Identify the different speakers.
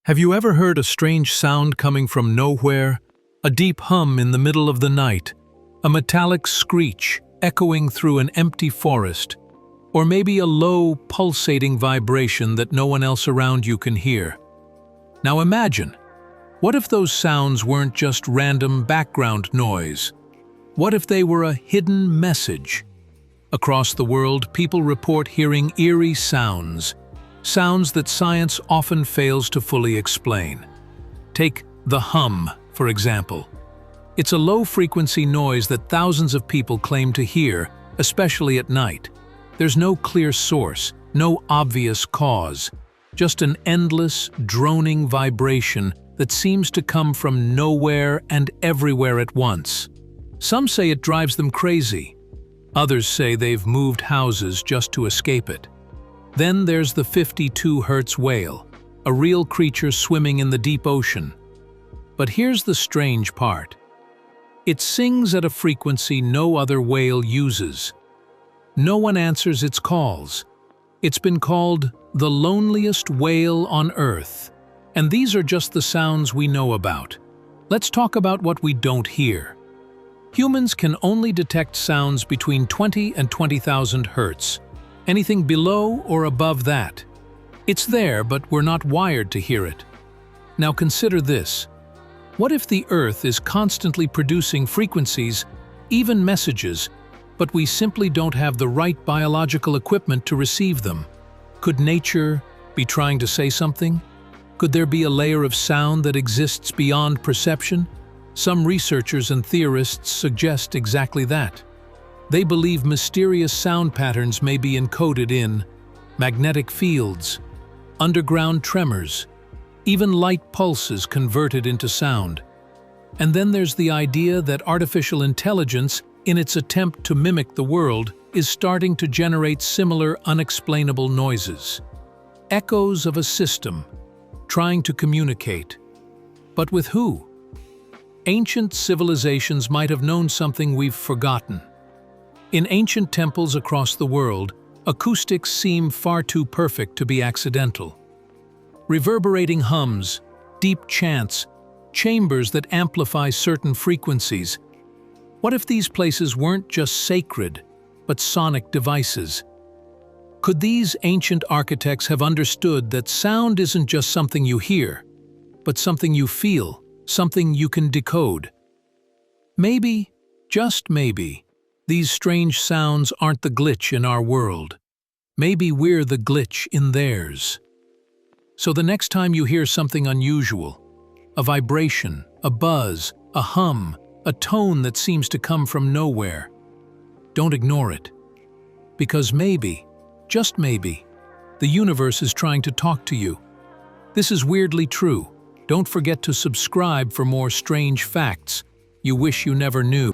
Speaker 1: Have you ever heard a strange sound coming from nowhere? A deep hum in the middle of the night? A metallic screech echoing through an empty forest? Or maybe a low, pulsating vibration that no one else around you can hear? Now imagine, what if those sounds weren't just random background noise? What if they were a hidden message? Across the world, people report hearing eerie sounds that science often fails to fully explain. Take the hum, for example. It's a low-frequency noise that thousands of people claim to hear, especially at night. There's no clear source, no obvious cause, just an endless, droning vibration that seems to come from nowhere and everywhere at once. Some say it drives them crazy. Others say they've moved houses just to escape it. Then there's the 52 Hz whale, a real creature swimming in the deep ocean. But here's the strange part. It sings at a frequency no other whale uses. No one answers its calls. It's been called the loneliest whale on Earth. And these are just the sounds we know about. Let's talk about what we don't hear. Humans can only detect sounds between 20 and 20,000 Hz. Anything below or above that. It's there, but we're not wired to hear it. Now consider this. What if the Earth is constantly producing frequencies, even messages, but we simply don't have the right biological equipment to receive them? Could nature be trying to say something? Could there be a layer of sound that exists beyond perception? Some researchers and theorists suggest exactly that. They believe mysterious sound patterns may be encoded in magnetic fields, underground tremors, even light pulses converted into sound. And then there's the idea that artificial intelligence, in its attempt to mimic the world, is starting to generate similar unexplainable noises. Echoes of a system, trying to communicate. But with who? Ancient civilizations might have known something we've forgotten. In ancient temples across the world, acoustics seem far too perfect to be accidental. Reverberating hums, deep chants, chambers that amplify certain frequencies. What if these places weren't just sacred, but sonic devices? Could these ancient architects have understood that sound isn't just something you hear, but something you feel, something you can decode? Maybe, just maybe, these strange sounds aren't the glitch in our world. Maybe we're the glitch in theirs. So the next time you hear something unusual, a vibration, a buzz, a hum, a tone that seems to come from nowhere, don't ignore it. Because maybe, just maybe, the universe is trying to talk to you. This is weirdly true. Don't forget to subscribe for more strange facts you wish you never knew.